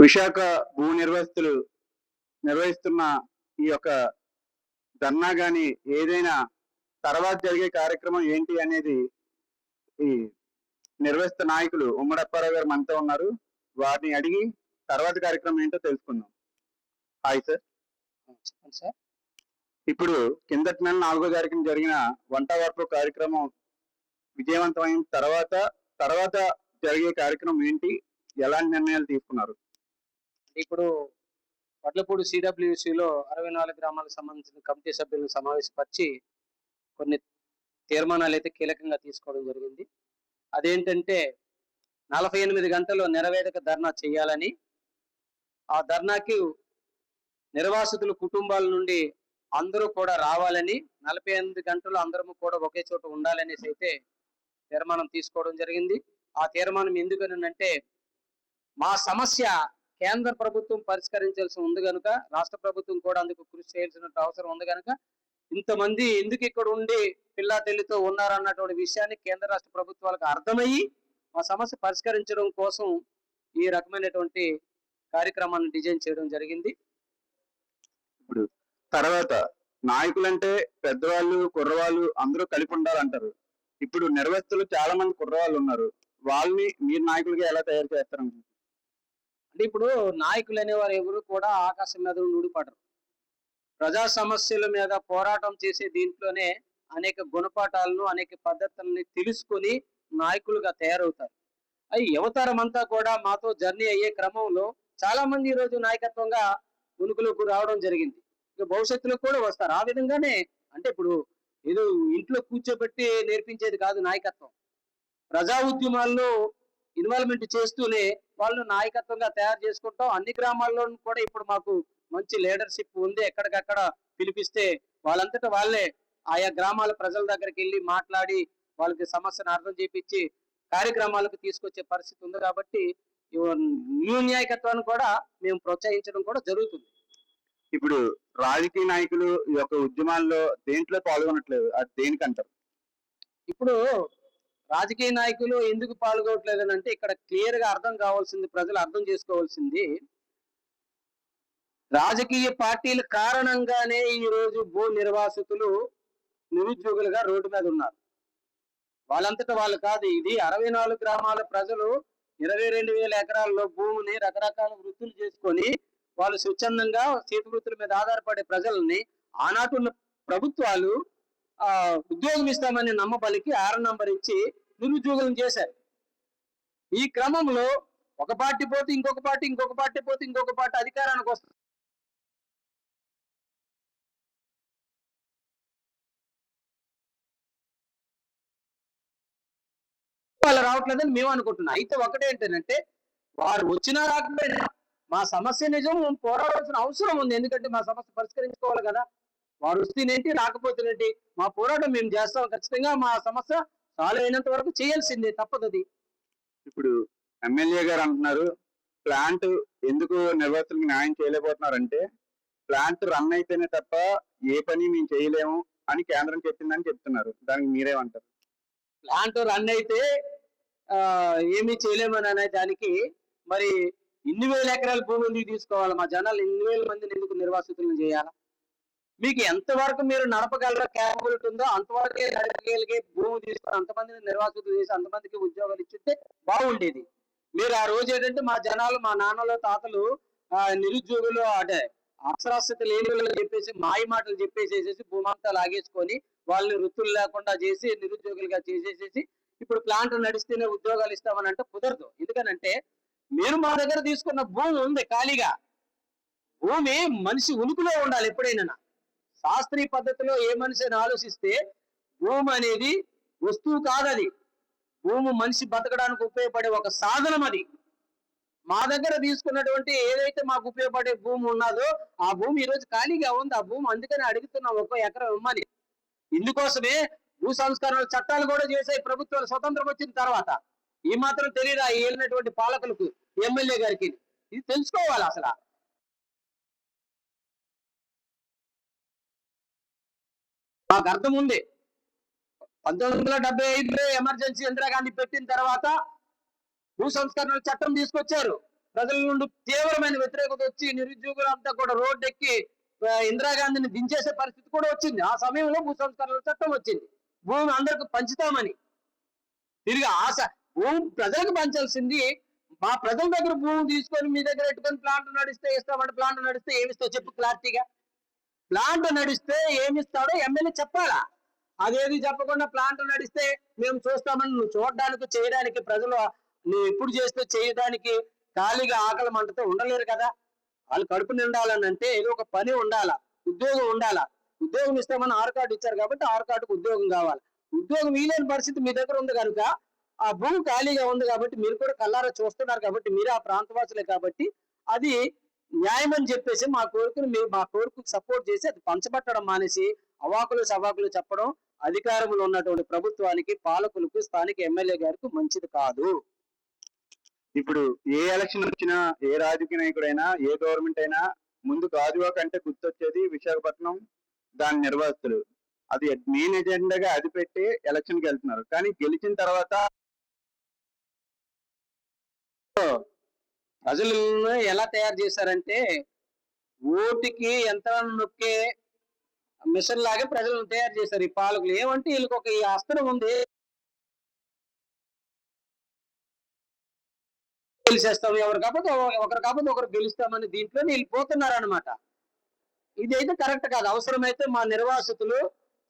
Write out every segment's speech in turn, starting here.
విశాఖ భూ నిర్వాసితులు నిర్వహిస్తున్న ఈ యొక్క ధర్నా గాని ఏదైనా తర్వాత జరిగే కార్యక్రమం ఏంటి అనేది ఈ నిర్వహిస్తున్న నాయకులు ఉమ్మడి అప్పారావు గారు మనతో ఉన్నారు. వారిని అడిగి తర్వాత కార్యక్రమం ఏంటో తెలుసుకుందాం. Hi sir. చెప్పండి సార్. ఇప్పుడు కిందటి నెల 4వ తారీఖున జరిగిన వంట వార్పు కార్యక్రమం విజయవంతమైన తర్వాత జరిగే కార్యక్రమం ఏంటి, ఎలాంటి నిర్ణయాలు తీసుకున్నారు? ఇప్పుడు వడ్లపూడి సిడబ్ల్యూసిలో 64 గ్రామాలకు సంబంధించిన కమిటీ సభ్యులను సమావేశపరిచి కొన్ని తీర్మానాలు అయితే కీలకంగా తీసుకోవడం జరిగింది. అదేంటంటే 48 గంటల్లో నిరవేదక ధర్నా చేయాలని, ఆ ధర్నాకి నిర్వాసితుల కుటుంబాల నుండి అందరూ కూడా రావాలని, 48 గంటలు అందరము కూడా ఒకే చోట ఉండాలనేసి అయితే తీర్మానం తీసుకోవడం జరిగింది. ఆ తీర్మానం ఎందుకనంటే మా సమస్య కేంద్ర ప్రభుత్వం పరిష్కరించాల్సి ఉంది కనుక, రాష్ట్ర ప్రభుత్వం కూడా అందుకు కృషి చేయాల్సిన అవసరం ఉంది కనుక, ఇంతమంది ఎందుకు ఇక్కడ ఉండి పిల్లా తెల్లితో ఉన్నారన్నటువంటి విషయాన్ని కేంద్ర రాష్ట్ర ప్రభుత్వాలకు అర్థమయ్యి మా సమస్య పరిష్కరించడం కోసం ఈ రకమైనటువంటి కార్యక్రమాన్ని డిజైన్ చేయడం జరిగింది. ఇప్పుడు తర్వాత నాయకులంటే పెద్దవాళ్ళు, కుర్రవాళ్ళు అందరూ కలిపి ఉండాలంటారు. ఇప్పుడు నిర్వాసితులు చాలా మంది కుర్రవాళ్ళు ఉన్నారు. వాళ్ళని మీరు నాయకులుగా ఎలా తయారు చేస్తారు? అంటే ఇప్పుడు నాయకులు అనేవారు ఎవరు కూడా ఆకాశం మీద ఊడిపడరు. ప్రజా సమస్యల మీద పోరాటం చేసే దీంట్లోనే అనేక గుణపాఠాలను, అనేక పద్ధతుల్ని తెలుసుకొని నాయకులుగా తయారవుతారు. అవి యువతరం అంతా కూడా మాతో జర్నీ అయ్యే క్రమంలో చాలా మంది ఈ రోజు నాయకత్వంగా ఉనికిలోకి రావడం జరిగింది. ఇక భవిష్యత్తులో కూడా వస్తారు. ఆ విధంగానే అంటే ఇప్పుడు ఏదో ఇంట్లో కూర్చోబెట్టి నేర్పించేది కాదు నాయకత్వం. ప్రజా ఉద్యమాల్లో ఇన్వాల్వ్మెంట్ చేస్తూనే వాళ్ళు నాయకత్వంగా తయారు చేసుకుంటాం. అన్ని గ్రామాల్లో కూడా ఇప్పుడు మాకు మంచి లీడర్షిప్ ఉంది. ఎక్కడికక్కడ పిలిపిస్తే వాళ్ళంతటా వాళ్ళే ఆయా గ్రామాల ప్రజల దగ్గరికి వెళ్ళి మాట్లాడి వాళ్ళకి సమస్యను అర్థం చేపించి కార్యక్రమాలకు తీసుకొచ్చే పరిస్థితి ఉంది. కాబట్టి న్యూ నాయకత్వాన్ని కూడా మేము ప్రోత్సహించడం కూడా జరుగుతుంది. ఇప్పుడు రాజకీయ నాయకులు ఈ యొక్క ఉద్యమాల్లో దేంట్లో పాల్గొనట్లేదు, అది దేనికంటారు? ఇప్పుడు రాజకీయ నాయకులు ఎందుకు పాల్గొనట్లేదు అంటే ఇక్కడ క్లియర్ గా అర్థం కావాల్సింది, ప్రజలు అర్థం చేసుకోవాల్సింది, రాజకీయ పార్టీల కారణంగానే ఈ రోజు భూ నిర్వాసితులు నిరుద్యోగులుగా రోడ్డు మీద ఉన్నారు. వాళ్ళంతటా వాళ్ళు కాదు. ఇది 64 గ్రామాల ప్రజలు 22,000 ఎకరాల్లో భూమిని రకరకాల వృత్తులు చేసుకొని వాళ్ళు స్వచ్ఛందంగా చేతి వృత్తుల మీద ఆధారపడే ప్రజల్ని ఆనాటున్న ప్రభుత్వాలు ఉద్యోగం ఇస్తామని నమ్మబలికి 6 నంబర్ ఇచ్చి నిరుద్యోగులను చేశారు. ఈ క్రమంలో ఒక పార్టీ పోతే ఇంకొక పార్టీ, ఇంకొక పార్టీ పోతే ఇంకొక పార్టీ అధికారానికి వస్తుంది. వాళ్ళు రావట్లేదని మేము అనుకుంటున్నాం. అయితే ఒకటేంటంటే వారు వచ్చినా రాకపోయినా మా సమస్య నిజం పోరాడాల్సిన అవసరం ఉంది. ఎందుకంటే మా సమస్య పరిష్కరించుకోవాలి కదా. వారు వస్తేనేంటి, రాకపోతేనేంటి, మా పోరాటం మేము చేస్తాం. ఖచ్చితంగా మా సమస్య సాల్వ్ అయినంత వరకు చేయాల్సిందే, తప్పదు అది. ఇప్పుడు ఎమ్మెల్యే గారు అంటున్నారు ప్లాంట్ ఎందుకు నిర్వాసితులకు న్యాయం చేయలేకపోతున్నారంటే ప్లాంట్ రన్ అయితేనే తప్ప ఏ పని మేము చేయలేము అని కేంద్రం చెప్పిందని చెప్తున్నారు. దానికి మీరేమంటారు? ప్లాంట్ రన్ అయితే ఏమీ చేయలేమని అనే దానికి మరి ఇన్ని వేల ఎకరాల భూమి ఎందుకు తీసుకోవాలి? మా జనాలు 2,000 మందిని ఎందుకు నిర్వాసితులను చేయాలా? మీకు ఎంతవరకు మీరు నడపగలరో, క్యాపబిలిటీ ఉందో అంతవరకే నడపగలిగే భూమి తీసుకొని అంతమందిని నిర్వాసితులు చేసి అంతమందికి ఉద్యోగాలు ఇచ్చితే బాగుండేది. మీరు ఆ రోజు ఏంటంటే మా జనాలు, మా నాన్నలు, తాతలు నిరుద్యోగులు అంటే అక్షరాస్యత లేని అని చెప్పేసి మాయ మాటలు చెప్పేసేసి భూమంతా లాగేసుకొని వాళ్ళని వృత్తులు లేకుండా చేసి నిరుద్యోగులుగా చేసేసేసి ఇప్పుడు ప్లాంట్ నడిస్తేనే ఉద్యోగాలు ఇస్తామని అంటే కుదరదు. ఎందుకనంటే మీరు మా దగ్గర తీసుకున్న భూమి ఉంది ఖాళీగా. భూమి మనిషి ఉనికిలో ఉండాలి ఎప్పుడైనా. శాస్త్రీయ పద్ధతిలో ఏ మనిషి అని ఆలోచిస్తే భూమి అనేది వస్తువు కాదది. భూమి మనిషి బతకడానికి ఉపయోగపడే ఒక సాధనం అది. మా దగ్గర తీసుకున్నటువంటి ఏదైతే మాకు ఉపయోగపడే భూమి ఉన్నదో ఆ భూమి ఈ రోజు ఖాళీగా ఉంది. ఆ భూమి అందుకని అడుగుతున్నాం 1 ఎకరం ఇమ్మని. ఇందుకోసమే భూ సంస్కరణ చట్టాలు కూడా చేసే ప్రభుత్వాలు స్వతంత్రం వచ్చిన తర్వాత. ఈ మాత్రం తెలియదా ఏలినటువంటి పాలకులకు, ఎమ్మెల్యే గారికి? ఇది తెలుసుకోవాలి అసలు. మాకు అర్థం ఉంది. 1975లో ఎమర్జెన్సీ ఇందిరాగాంధీ పెట్టిన తర్వాత భూ సంస్కరణ చట్టం తీసుకొచ్చారు. ప్రజల నుండి తీవ్రమైన వ్యతిరేకత వచ్చి నిరుద్యోగులంతా కూడా రోడ్డు ఎక్కి ఇందిరాగాంధీని దించేసే పరిస్థితి కూడా వచ్చింది. ఆ సమయంలో భూ సంస్కరణల చట్టం వచ్చింది, భూమి అందరికి పంచుతామని. తిరిగి భూమి ప్రజలకు పంచాల్సింది, మా ప్రజల దగ్గర భూమి తీసుకొని మీ దగ్గర పెట్టుకొని ప్లాంట్ నడిస్తే ఇస్తామంటే, ప్లాంట్ నడిస్తే ఏమిస్తావు చెప్పు క్లారిటీగా. ప్లాంట్ నడిస్తే ఏమిస్తాడో ఎమ్మెల్యే చెప్పాలా. అదేది చెప్పకుండా ప్లాంట్ నడిస్తే మేము చూస్తామని నువ్వు చూడడానికి చేయడానికి ప్రజలు నువ్వు ఎప్పుడు చేస్తే చేయడానికి ఖాళీగా ఆకలి మంటతో ఉండలేరు కదా. వాళ్ళు కడుపు నిండాలని అంటే ఏదో ఒక పని ఉండాలా, ఉద్యోగం ఉండాలా. ఉద్యోగం ఇస్తామని ఆరు కార్డు ఇచ్చారు కాబట్టి ఆరు కార్డుకు ఉద్యోగం కావాలి. ఉద్యోగం వీలేని పరిస్థితి మీ దగ్గర ఉంది కనుక, ఆ భూమి ఖాళీగా ఉంది కాబట్టి మీరు కూడా కళ్ళారా చూస్తున్నారు కాబట్టి, మీరు ఆ ప్రాంతవాసులే కాబట్టి అది న్యాయం అని చెప్పేసి మా కోరికను మీరు మా కోరికకు సపోర్ట్ చేసి అది పంచబట్టడం మానేసి అవాకులు సవాకులు చెప్పడం అధికారంలో ఉన్నటువంటి ప్రభుత్వానికి, పాలకులకు, స్థానిక ఎమ్మెల్యే గారికి మంచిది కాదు. ఇప్పుడు ఏ ఎలక్షన్ వచ్చినా, ఏ రాజకీయ నాయకుడైనా, ఏ గవర్నమెంట్ అయినా ముందు గాజువాక అంటే గుర్తొచ్చేది విశాఖపట్నం, దాని నిర్వాసితులు. అది మెయిన్ ఎజెండాగా అది పెట్టి ఎలక్షన్ కి వెళ్తున్నారు. కానీ గెలిచిన తర్వాత ప్రజలను ఎలా తయారు చేశారంటే ఓటుకి యంత్రాన్ని నొక్కే మిషన్ లాగా ప్రజలను తయారు చేశారు ఈ పాలకులు. ఏమంటే వీళ్ళకి ఒక ఈ అస్త్రం ఉంది, గెలిచేస్తాం, ఒకరు కాకపోతే ఒకరు గెలుస్తామని దీంట్లో వీళ్ళు పోతున్నారు అనమాట. ఇదైతే కరెక్ట్ కాదు. అవసరమైతే మా నిర్వాసితులు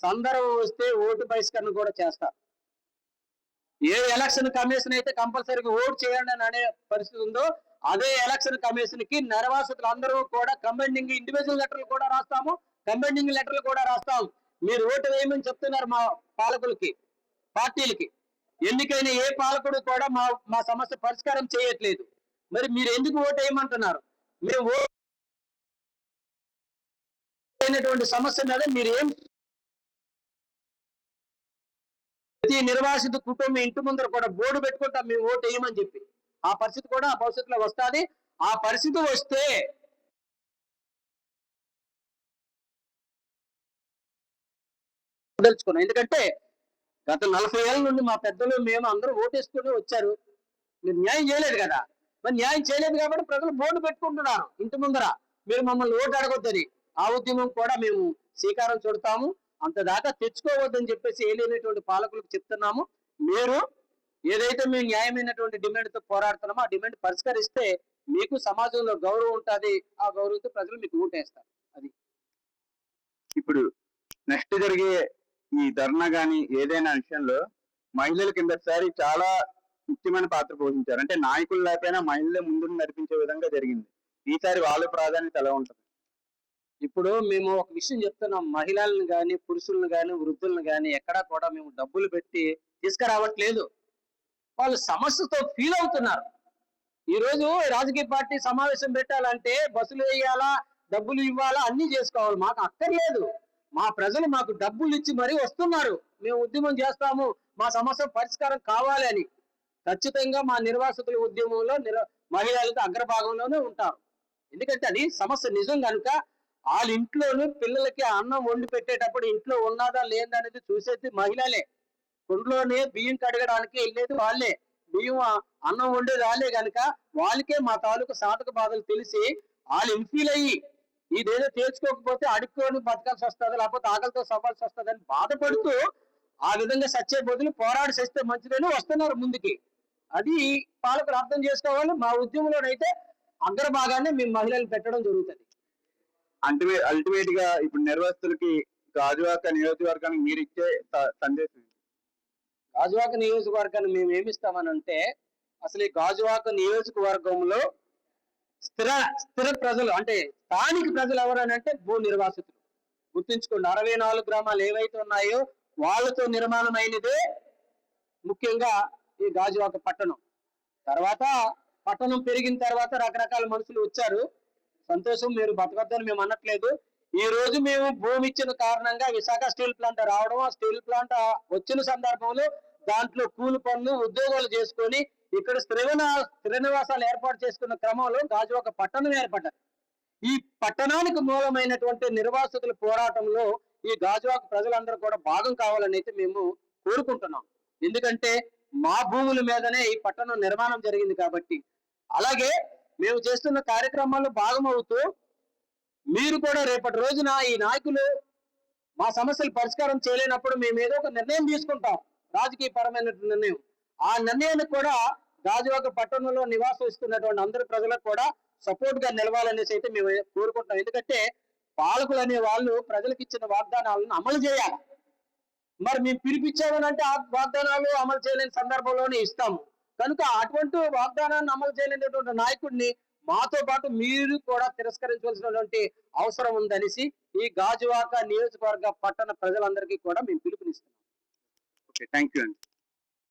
సందర్భం వస్తే ఓటు బహిష్కరణ కూడా చేస్తారు. ఏ ఎలక్షన్ కమిషన్ అయితే కంపల్సరీగా ఓటు చేయండి అని అనే పరిస్థితి ఉందో, అదే ఎలక్షన్ కమిషన్ కి నిర్వాసితులు అందరూ కూడా కంబైనింగ్ ఇండివిజువల్ లెటర్లు కూడా రాస్తాము, కంబైనింగ్ లెటర్లు కూడా రాస్తాం. మీరు ఓటు వేయమని చెప్తున్నారు మా పాలకులకి, పార్టీలకి. ఎన్నికైన ఏ పాలకుడు కూడా మా సమస్య పరిష్కారం చేయట్లేదు. మరి మీరు ఎందుకు ఓటు వేయమంటున్నారు? మేము ఓటు అయినటువంటి సమస్య మీద మీరు ఏం, ప్రతి నిర్వాసిత కుటుంబం ఇంటి ముందర కూడా బోర్డు పెట్టుకుంటాం మేము ఓటు వేయమని చెప్పి. ఆ పరిస్థితి కూడా ఆ భవిష్యత్తులో వస్తుంది. ఆ పరిస్థితి వస్తే తెలుసుకున్నాం. ఎందుకంటే గత 40 ఏళ్ళ నుండి మా పెద్దలు మేము అందరూ ఓటేసుకుని వచ్చారు. మీరు న్యాయం చేయలేదు కదా. మరి న్యాయం చేయలేదు కాబట్టి ప్రజలు బోర్డు పెట్టుకుంటున్నారు ఇంటి ముందర, మీరు మమ్మల్ని ఓటు అడగొద్దని. ఆ ఉద్యమం కూడా మేము శ్రీకారం చుడతాము. అంతదాకా తెచ్చుకోవద్దని చెప్పేసి ఏలేనటువంటి పాలకులకు చెప్తున్నాము. మీరు ఏదైతే మేము న్యాయమైనటువంటి డిమాండ్తో పోరాడుతున్నామో ఆ డిమాండ్ పరిష్కరిస్తే మీకు సమాజంలో గౌరవం ఉంటుంది. ఆ గౌరవంతో ప్రజలు మీకు ఓటేస్తారు. అది ఇప్పుడు నెక్స్ట్ జరిగే ఈ ధర్నా గాని ఏదైనా విషయంలో మహిళలు కిందసారి చాలా ముఖ్యమైన పాత్ర పోషించారు. అంటే నాయకులు లేకపోయినా మహిళలే ముందు నడిపించే విధంగా జరిగింది. ఈసారి వాళ్ళ ప్రాధాన్యత ఎలా ఉంటుంది? ఇప్పుడు మేము ఒక విషయం చెప్తున్నాం, మహిళలను కానీ, పురుషులను కానీ, వృద్ధులను కానీ ఎక్కడా కూడా మేము డబ్బులు పెట్టి తీసుకురావట్లేదు. వాళ్ళు సమస్యతో ఫీల్ అవుతున్నారు. ఈ రోజు రాజకీయ పార్టీ సమావేశం పెట్టాలంటే బస్సులు వేయాలా, డబ్బులు ఇవ్వాలా, అన్ని చేసుకోవాలి. మాకు అక్కర్లేదు. మా ప్రజలు మాకు డబ్బులు ఇచ్చి మరీ వస్తున్నారు, మేము ఉద్యమం చేస్తాము, మా సమస్య పరిష్కారం కావాలి అని. ఖచ్చితంగా మా నిర్వాసితుల ఉద్యమంలో మహిళలకు అగ్రభాగంలోనే ఉంటారు. ఎందుకంటే అది సమస్య నిజం కనుక. వాళ్ళ ఇంట్లోనూ పిల్లలకి అన్నం వండి పెట్టేటప్పుడు ఇంట్లో ఉన్నదా లేదా అనేది చూసేది మహిళలే. కొండలోనే బియ్యం కడగడానికి వెళ్ళేది వాళ్ళే, బియ్యం అన్నం వండేది వాళ్ళే కనుక వాళ్ళకే మా తాలూకు సాధక బాధలు తెలిసి వాళ్ళు ఇన్ఫీల్ అయ్యి ఇదేదో తీర్చుకోకపోతే అడుక్కొని బతకాల్సి వస్తుంది, లేకపోతే ఆకలితో సవ్వాల్సి వస్తుంది అని బాధపడుతూ ఆ విధంగా సచ్చే బదులు పోరాడి చేస్తే మంచిదని వస్తున్నారు ముందుకి. అది పాలకులు అర్థం చేసుకోవాలి. మా ఉద్యమంలోనైతే అగ్రభాగాన్ని మేము మహిళలు పెట్టడం జరుగుతుంది. అల్టిమేట్ గా ఇప్పుడు నిర్వాసితులకి గాజువాక నియోజకవర్గానికి మీరు ఇచ్చే సందేశం? గాజువాక నియోజకవర్గాన్ని మేము ఏమిస్తామనంటే, అసలు ఈ గాజువాక నియోజకవర్గంలో స్థిర ప్రజలు అంటే స్థానిక ప్రజలు ఎవరనంటే భూ నిర్వాసితులు. గుర్తుంచుకోండి, 64 గ్రామాలు ఏవైతే ఉన్నాయో వాళ్ళతో నిర్మాణమైనదే ముఖ్యంగా ఈ గాజువాక పట్టణం. తర్వాత పట్టణం పెరిగిన తర్వాత రకరకాల మనుషులు వచ్చారు, సంతోషం, మీరు బతకద్దని మేము అనట్లేదు. ఈ రోజు మేము భూమి ఇచ్చిన కారణంగా విశాఖ స్టీల్ ప్లాంట్ రావడం, ఆ స్టీల్ ప్లాంట్ వచ్చిన సందర్భంలో దాంట్లో కూలి పనులు ఉద్యోగాలు చేసుకొని ఇక్కడ స్థిర నివాసాలు ఏర్పాటు చేసుకున్న క్రమంలో గాజువాక పట్టణం ఏర్పడ్డది. ఈ పట్టణానికి మూలమైనటువంటి నిర్వాసితుల పోరాటంలో ఈ గాజువాక ప్రజలందరూ కూడా భాగం కావాలని అయితే మేము కోరుకుంటున్నాం. ఎందుకంటే మా భూముల మీదనే ఈ పట్టణం నిర్మాణం జరిగింది కాబట్టి. అలాగే మేము చేస్తున్న కార్యక్రమాల్లో భాగమవుతూ మీరు కూడా రేపటి రోజున ఈ నాయకులు మా సమస్యలు పరిష్కారం చేయలేనప్పుడు మేము ఏదో ఒక నిర్ణయం తీసుకుంటాం, రాజకీయ పరమైన నిర్ణయం. ఆ నిర్ణయానికి కూడా గాజువాక పట్టణంలో నివాసిస్తున్నటువంటి అందరి ప్రజలకు కూడా సపోర్ట్ గా నిలవాలనేసి అయితే మేము కోరుకుంటాం. ఎందుకంటే పాలకులు అనే వాళ్ళు ప్రజలకు ఇచ్చిన వాగ్దానాలను అమలు చేయాలి. మరి మేము పిలిపించామని అంటే ఆ వాగ్దానాలు అమలు చేయలేని సందర్భంలోనే ఇస్తాము. కనుక అటువంటి వాగ్దానాన్ని అమలు చేయలేనటువంటి నాయకుడిని మాతో పాటు మీరు కూడా తిరస్కరించవలసినటువంటి అవసరం ఉందనేసి ఈ గాజువాక నియోజకవర్గ పట్టణ ప్రజలందరికీ కూడా మేము పిలుపునిస్తున్నాం. ఓకే, థ్యాంక్ యూ అండి.